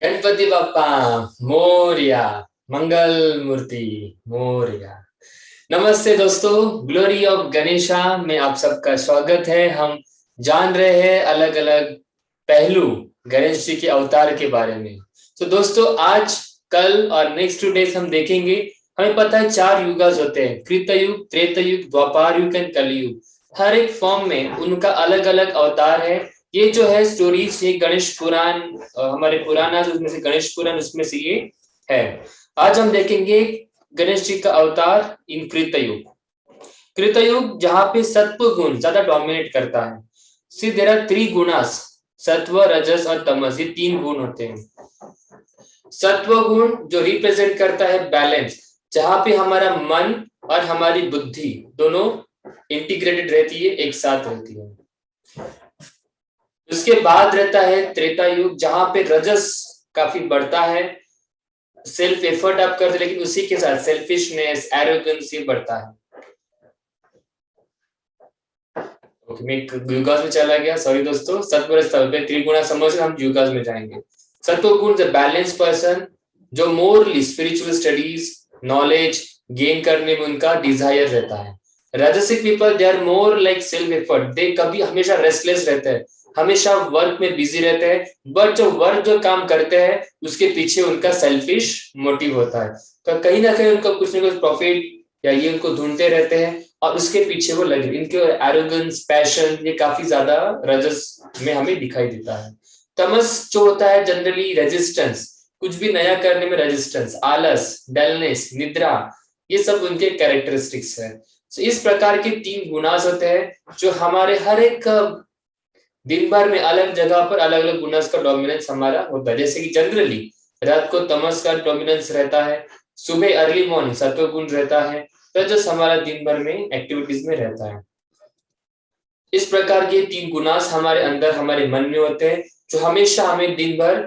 गणपति बाप्पा मोरया। मंगल मूर्ति मोरया। नमस्ते दोस्तों, glory of Ganesha में आप सबका स्वागत है। हम जान रहे हैं अलग अलग पहलू गणेश जी के अवतार के बारे में। तो दोस्तों, आज कल और नेक्स्ट 2 डेज हम देखेंगे। हमें पता है 4 युगास होते हैं, कृत युग, त्रेता युग, द्वापर युग एंड कलयुग। हर एक फॉर्म में उनका अलग अलग अवतार है। ये जो है स्टोरीज, ये गणेश पुराण, हमारे पुराना उसमें से गणेश पुराण उसमें से ये है। आज हम देखेंगे गणेश जी का अवतार इन कृतयुग। कृतयुग जहां पे सत्व गुण ज्यादा डोमिनेट करता है। सी देयर आर 3 गुणास, सत्व, रजस और तमस, ये 3 गुण होते हैं। सत्व गुण जो रिप्रेजेंट करता है बैलेंस, जहां पे हमारा मन और हमारी बुद्धि दोनों इंटीग्रेटेड रहती है, एक साथ रहती है। उसके बाद रहता है त्रेता युग, जहां पे रजस काफी बढ़ता है। सेल्फ एफर्ट आप करते, लेकिन उसी के साथ सेल्फिशनेस, एरोगेंस ये बढ़ता है। ओके, मैं युगास में चला गया, सॉरी दोस्तों। सत्वर स्थल पे त्रिगुणा समझ हम युगास में जाएंगे। सत्वगुण द बैलेंस पर्सन, जो morally spiritual studies, knowledge gain करने में उनका डिजायर रहता है। Rajasic people they are more like self effort, they कभी हमेशा रेस्टलेस रहते हैं, हमेशा वर्क में बिजी रहते हैं। बट जो वर्क जो काम करते हैं उसके पीछे उनका सेल्फिश मोटिव होता है। तो कहीं ना कहीं उनका कुछ ना कुछ प्रॉफिट या ये उनको ढूंढते रहते हैं और उसके पीछे वो लगे। इनके एरोगेंस, पैशन ये काफी ज्यादा रजस में हमें दिखाई देता है। तमस जो होता है जनरली रेजिस्टेंस, कुछ भी नया करने में रेजिस्टेंस, आलस, डलनेस, निद्रा, ये सब उनके कैरेक्टरिस्टिक्स है। तो इस प्रकार के 3 गुणास होते हैं जो हमारे हर एक दिन भर में अलग जगह पर अलग अलग गुणास का डोमिनेंस हमारा होता है। जैसे कि जनरली रात को तमस का डोमिनेंस रहता है, सुबह अर्ली मॉर्निंग सत्व गुण रहता है, रजस हमारा दिन भर में एक्टिविटीज में रहता है। इस प्रकार के 3 गुणास हमारे अंदर हमारे मन में होते हैं, जो हमेशा हमें दिन भर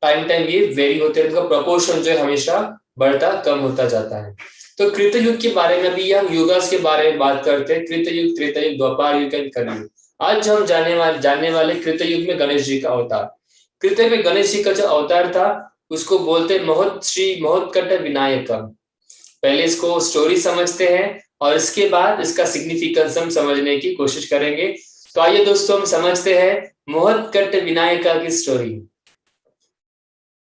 टाइम टाइम ये वेरी होते हैं। उनका प्रोपोर्शन जो है हमेशा बढ़ता कम होता जाता है। तो कृत युग के बारे में भी हम युगास के बारे में बात करते हैं। कृत युग, त्रेता युग, द्वापर युग एंड कलयुग। आज हम जानने वाले कृत युग में गणेश जी का अवतार। कृत में गणेश जी का जो अवतार था उसको बोलते श्री महोत्कट विनायक। पहले इसको स्टोरी समझते हैं और इसके बाद इसका सिग्निफिकेंस हम समझने की कोशिश करेंगे। तो आइए दोस्तों, हम समझते हैं महोत्कट विनायका की स्टोरी।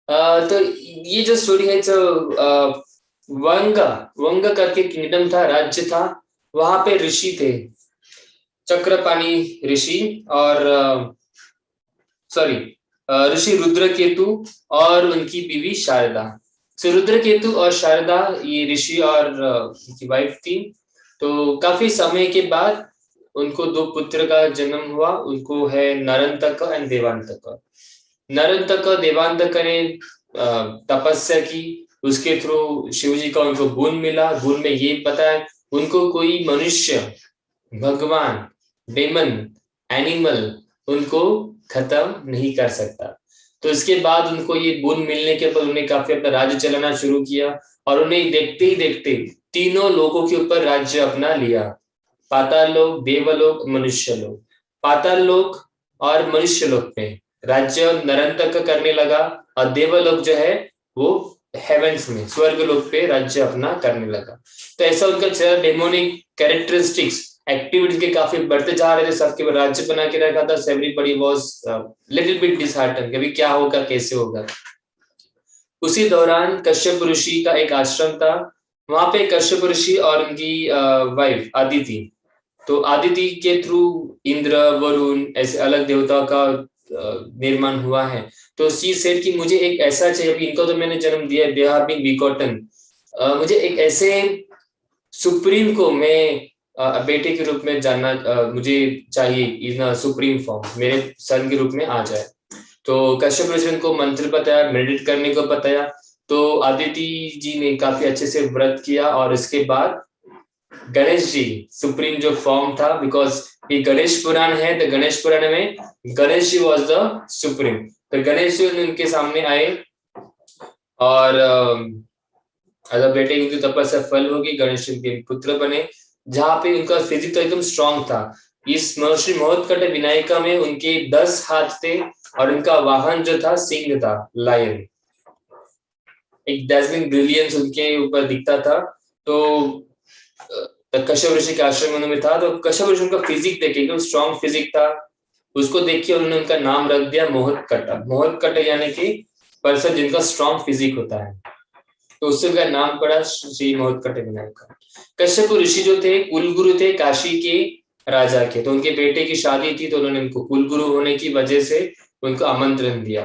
तो ये जो स्टोरी है, जो वंग वंग करके किंगडम था, राज्य था। वहां पे ऋषि थे, चक्रपाणी ऋषि, और सॉरी ऋषि रुद्रकेतु और उनकी बीवी शारदा। सो रुद्रकेतु और शारदा ये ऋषि और उनकी वाइफ थी। तो काफी समय के बाद उनको 2 पुत्र का जन्म हुआ। उनको है नरंतक एंड देवांतक। नरंतक देवांतक ने तपस्या की, उसके थ्रू शिव जी का उनको गुण मिला। गुण में ये पता है उनको कोई मनुष्य, भगवान, डेमन, एनिमल उनको खत्म नहीं कर सकता। तो इसके बाद उनको ये गुण मिलने के बाद उन्हें काफी अपना राज्य चलाना शुरू किया और उन्हें देखते ही देखते 3 लोगों के ऊपर राज्य अपना लिया। पाताल लोक, देवलोक, मनुष्य लोक। पाताल लोक और मनुष्य लोक में राज्य नरंतक करने लगा, और देवलोक जो है वो हेवेंस में, स्वर्ग लोक पे राज्य अपना करने लगा। तो ऐसा उनका डेमोनिक कैरेक्टरिस्टिक्स, एक्टिविटीज के काफी बढ़ते जा रहे थे। सबके राज्य बना के रखा था। Everybody was little bit dishearten, कभी क्या होगा, कैसे होगा। उसी दौरान कश्यप ऋषि का एक आश्रम था। वहां पे कश्यप ऋषि और उनकी वाइफ आदिति, तो आदिति के थ्रू इंद्र, वरुण, ऐसे अलग देवताओं का निर्माण हुआ है। तो शी सेड कि मुझे एक ऐसा चाहिए, अभी इनको तो मैंने जन्म दिया, दे हैव बीन बीगॉटन, मुझे एक ऐसे सुप्रीम को मैं बेटे के रूप में जानना, मुझे चाहिए इन सुप्रीम फॉर्म, मेरे सन के रूप में आ जाए। तो कश्यप ऋषि को मंत्र बताया, मेडिटेट करने को बताया। तो आदिति जी ने काफी अच्छे से व्रत किया और इसके बाद गणेश जी सुप्रीम जो फॉर्म था, बिकॉज ये गणेश पुराण है, तो गणेश पुराण में Ganesh ji was the supreme. तो गणेश जी उनके सामने आए और बेटे की तपस्या फल होगी, गणेश जी के पुत्र बने। जहां पे उनका फिजिक तो एकदम स्ट्रांग था। इस महर्षि महोत्कट विनायका में उनके 10 हाथ थे और इनका वाहन जो था सिंह था, लायन। एक dazzling ब्रिलियंस उनके ऊपर दिखता था। तो कश्यप ऋषि के आश्रम में था, तो कश्यप ऋषि उनका फिजिक देखे, एकदम स्ट्रॉन्ग फिजिक था, उसको देख के उन्होंने उनका नाम रख दिया मोहतकटा। मोहतकटा यानी कि पर्सन जिनका स्ट्रॉन्ग फिजिक होता है, तो उससे उनका नाम पड़ा श्री मोहतकटे विनायक का। कश्यप ऋषि जो थे कुलगुरु थे काशी के राजा के, तो उनके बेटे की शादी थी, तो उन्होंने उनको कुलगुरु होने की वजह से उनको आमंत्रण दिया।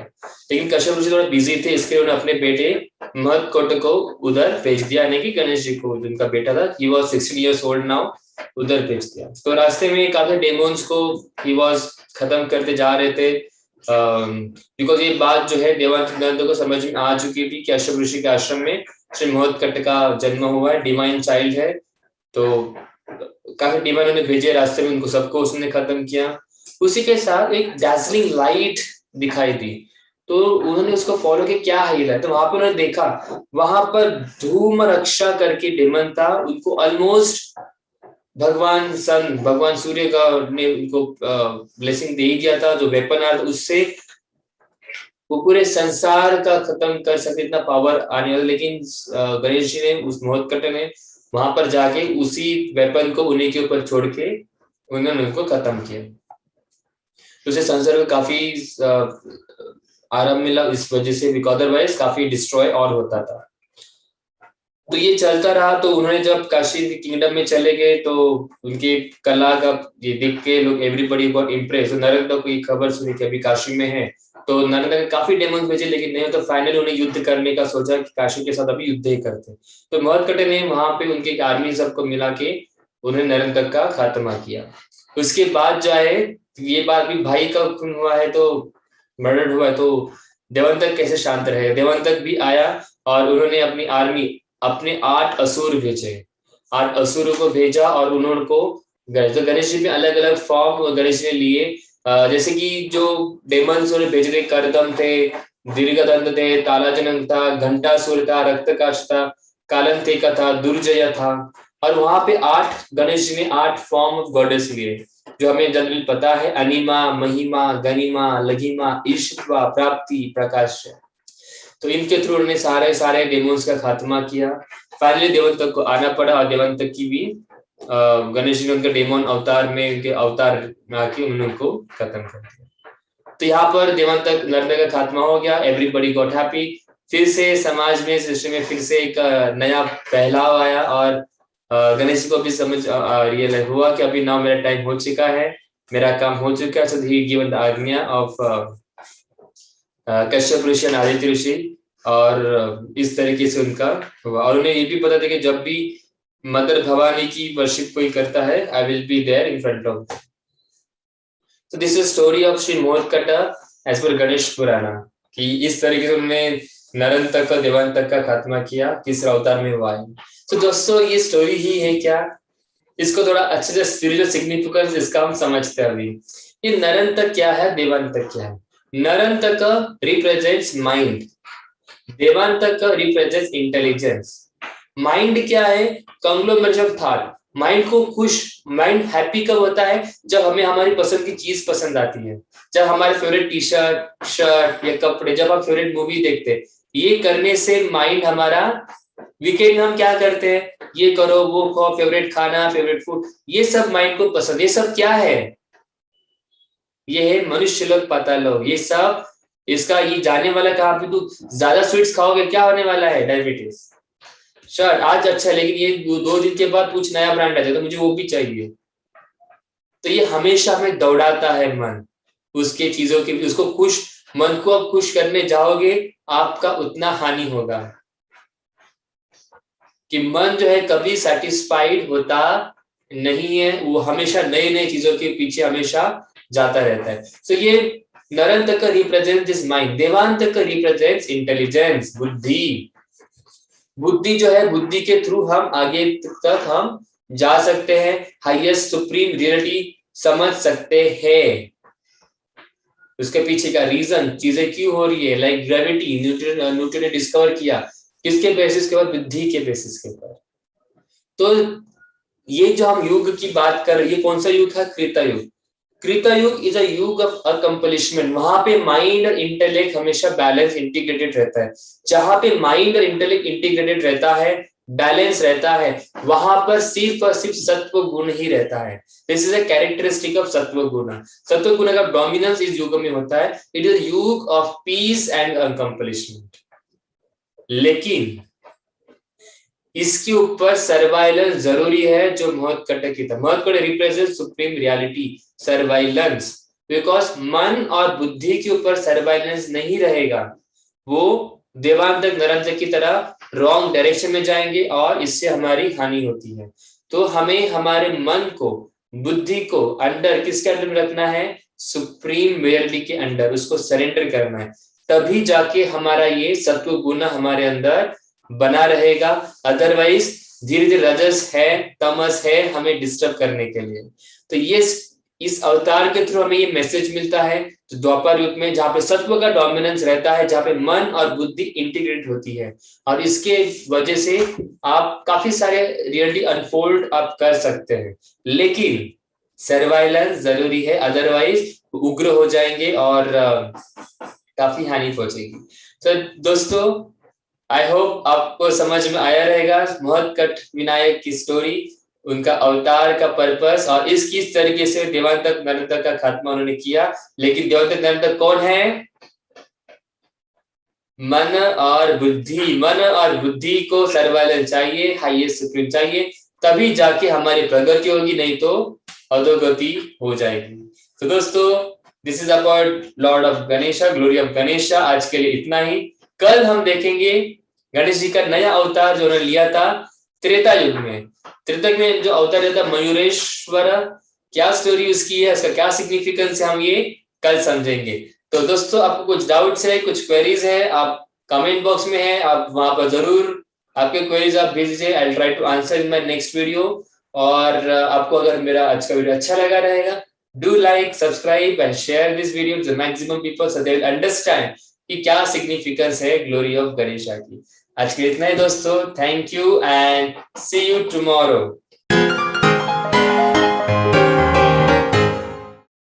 लेकिन कश्यप ऋषि थोड़ा बिजी थे, इसके उन्होंने अपने बेटे महतकोट को उधर भेज दिया, यानी कि गणेश जी को, जिनका बेटा था, he was 16 years old now, उधर भेज दिया। तो रास्ते में काफी डेमोन्स को ही वाज खत्म करते जा रहे थे, बिकॉज ये बात जो है देवानंद को समझ में आ चुकी थी कि कश्यप ऋषि के आश्रम में श्री मोहतकट का जन्म हुआ है, डिवाइन चाइल्ड है। तो काफी डिवाइन उन्हें भेजे रास्ते में, उनको सबको उसने खत्म किया। उसी के साथ एक डैजलिंग लाइट दिखाई दी, तो उन्होंने उसको फॉलो किया, क्या है ये लाइट। तो वहां पर उन्होंने देखा, वहां पर धूम रक्षा करके डेमन था, उनको ऑलमोस्ट भगवान सूर्य का ने उनको ब्लेसिंग दे ही दिया था, जो वेपन आया उससे वो पूरे संसार का खत्म कर सकते, इतना पावर आने वाला। लेकिन गणेश जी ने, उस मोहतकट ने वहां पर जाके उसी वेपन को उन्हीं के ऊपर छोड़ के उन्होंने उनको खत्म किया। तो उसे संसार को काफी आराम मिला इस वजह से, बिकॉज अदरवाइज काफी डिस्ट्रॉय और होता था। तो ये चलता रहा। तो उन्होंने जब काशी किंगडम में चले गए, तो उनकी कला का ये देख के लोग, एवरीबडी गॉट इम्प्रेस। तो नरेंद्र को ये खबर सुनी कि अभी काशी में है, तो नरेंद्र ने काफी डेमोन्स भेजे, लेकिन नहीं, तो फाइनली उन्हें युद्ध करने का सोचा कि काशी के साथ अभी युद्ध ही करते। तो महतकटे ने वहां पे उनके आर्मी सबको मिला के उन्हें नरेंद्र का खात्मा किया। उसके बाद जो है, ये बात भी भाई का खून हुआ है, तो मर्डर हुआ है, तो देवंतक कैसे शांत रहे। देवंतक भी आया और उन्होंने अपनी आर्मी, अपने 8 असुर भेजे, 8 असुरों को भेजा, और उन्होंने को तो गणेश जी में अलग अलग फॉर्म गणेश जी ने लिए। जैसे कि जो डेमन्स उन्होंने भेजे थे, करदम थे, दीर्घदंत थे, तालाजनक था, घंटासुर था, रक्तकाश था, कालंतिका था, दुर्जय था। और वहां पे 8 गणेश जी ने 8 फॉर्म ऑफ गॉडेस लिए, जो हमें जनरली पता है, अनिमा, महिमा, गनिमा, लघिमा, ईश्वा, प्राप्ति, प्रकाश। तो इनके थ्रू उन्होंने सारे सारे डेमोन्स का खात्मा किया। फाइनली देवंतक को आना पड़ा, और देवंतक की भी गणेश जी ने उनके डेमोन अवतार में, उनके अवतार में आके उनको खत्म कर दिया। तो यहाँ पर देवंतक नरने का खात्मा हो गया, एवरीबडी गॉट हैप्पी। फिर से समाज में, सृष्टि में फिर से एक नया फैलाव आया, और गणेश जी को भी समझ रियलाइज हुआ कि अभी नाउ मेरा टाइम हो चुका है, मेरा काम हो चुका है। सो ही गिवन द आज्ञा ऑफ कश्यप ऋषि, आदित्य ऋषि, और इस तरीके से उनका हुआ। और उन्हें ये भी पता था कि जब भी मदर भवानी की वर्शिप कोई करता है, I will be there in front of. तो this is story of Shri Mohotkata as per Ganesh पुराना, कि इस तरीके से उन्होंने नरंतक का, देवांतक का खात्मा किया, किस अवतार में हुआ है। तो दोस्तों ये स्टोरी ही है क्या, इसको थोड़ा अच्छे से स्पिरिचुअल सिग्निफिकेंस इसका हम समझते हैं अभी। ये नरंतक क्या है, देवांतक क्या है। Narantak represents mind, Devantak represents intelligence. Mind क्या है, कंग्लोमरेशन ऑफ थॉट। माइंड को खुश, माइंड हैप्पी कब होता है, जब हमें हमारी पसंद की चीज पसंद आती है, जब हमारे फेवरेट टी शर्ट, शर्ट या कपड़े, जब हम फेवरेट मूवी देखते हैं, ये करने से माइंड हमारा, वीकेंड हम क्या करते हैं, ये करो वो खाओ, फेवरेट खाना, फेवरेट फूड, ये सब माइंड को पसंद। ये सब क्या है, ये है मनुष्य लोग, पता लोग, ये सब इसका ये जाने वाला कहाँ पे, तू ज्यादा स्वीट्स खाओगे क्या होने वाला है, डायबिटीज। शर्ट आज अच्छा है, लेकिन ये 2 दिन के बाद कुछ नया ब्रांड आ जाए तो मुझे वो भी चाहिए। तो ये हमेशा हमें दौड़ाता है मन, उसके चीजों के, उसको खुश, मन को आप खुश करने जाओगे, आपका उतना हानि होगा, कि मन जो है कभी सेटिस्फाइड होता नहीं है, वो हमेशा नई नई चीजों के पीछे हमेशा जाता रहता है। सो ये Narantak represent this mind, Devantak represents intelligence, बुद्धि। बुद्धि जो है, बुद्धि के थ्रू हम आगे तक हम जा सकते हैं, हाईएस्ट सुप्रीम रियलिटी समझ सकते हैं, उसके पीछे का रीजन, चीजें क्यों हो रही है, लाइक ग्रेविटी, न्यूटन ने डिस्कवर किया, किसके बेसिस के बाद, बुद्धि के बेसिस के ऊपर। तो ये जो हम युग की बात कर रहे हैं, ये कौन सा युग है, त्रेता युग। कृतयुग इज अ युग ऑफ अकम्पलिशमेंट, वहां पे माइंड और इंटेलेक्ट हमेशा बैलेंस इंटीग्रेटेड रहता है। जहां पे माइंड और इंटेलेक्ट इंटीग्रेटेड रहता है, बैलेंस रहता है, वहां पर सिर्फ और सिर्फ सत्व गुण ही रहता है। This is a characteristic of सत्व गुण। सत्व गुण का डोमिनेंस इस युग में होता है। इट इज युग ऑफ पीस एंड अकम्पलिशमेंट। लेकिन इसके ऊपर सर्वाइलेंस जरूरी है, जो महत्कट की था। महत्कट रिप्रेजेंट सुप्रीम रियलिटी, सर्वाइलेंस। बिकॉज मन और बुद्धि के ऊपर सर्वाइलेंस नहीं रहेगा, वो देवांतक नरांतक की तरह रॉन्ग डायरेक्शन में जाएंगे और इससे हमारी हानि होती है। तो हमें हमारे मन को, बुद्धि को अंडर, किसके अंडर में रखना है? सुप्रीम रियलिटी के अंडर, उसको सरेंडर करना है। तभी जाके हमारा ये सत्व गुण हमारे अंदर बना रहेगा। अदरवाइज धीरे धीरे रजस है, तमस है हमें डिस्टर्ब करने के लिए। तो ये इस अवतार के थ्रू हमें ये मैसेज मिलता है, तो द्वापर युग में जहाँ पे सत्व का डोमिनेंस रहता है, जहाँ पे मन और बुद्धि इंटीग्रेट होती है, और इसके वजह से आप काफी सारे रियलिटी अनफोल्ड आप कर सकते हैं। लेकिन सर्वाइलेंस जरूरी है, अदरवाइज उग्र हो जाएंगे और काफी हानि पहुंचेगी। तो दोस्तों, आई होप आपको समझ में आया रहेगा महत्कट विनायक की स्टोरी, उनका अवतार का पर्पस, और इस किस तरीके से देवांतक नरांतक का खात्मा उन्होंने किया। लेकिन देवांतक नरांतक कौन है? मन और बुद्धि। मन और बुद्धि को सर्वाइलेंस चाहिए, हाईएस्ट सुप्रीम चाहिए, तभी जाके हमारी प्रगति होगी, नहीं तो अधोगति हो जाएगी। तो दोस्तों, this is about Lord of Ganesha, glory of Ganesha. आज के लिए इतना ही। कल हम देखेंगे गणेश जी का नया अवतार जो उन्होंने लिया था त्रेता युग में। त्रेता युग में जो अवतार लिया था मयूरेश्वर, क्या स्टोरी उसकी है, उसका क्या सिग्निफिकेंस है, हम ये कल समझेंगे। तो दोस्तों, आपको कुछ डाउट्स है, कुछ क्वेरीज है, आप कमेंट बॉक्स में है, आप वहां पर जरूर आपके क्वेरीज आप भेज दीजिए। I will try to answer in my next video. और आपको अगर मेरा आज का वीडियो अच्छा लगा रहेगा, do like, subscribe and share this video to maximum people so they will understand कि क्या सिग्निफिकेंस है ग्लोरी ऑफ गणेशा की। आज के लिए इतना ही दोस्तों, thank you and see you tomorrow.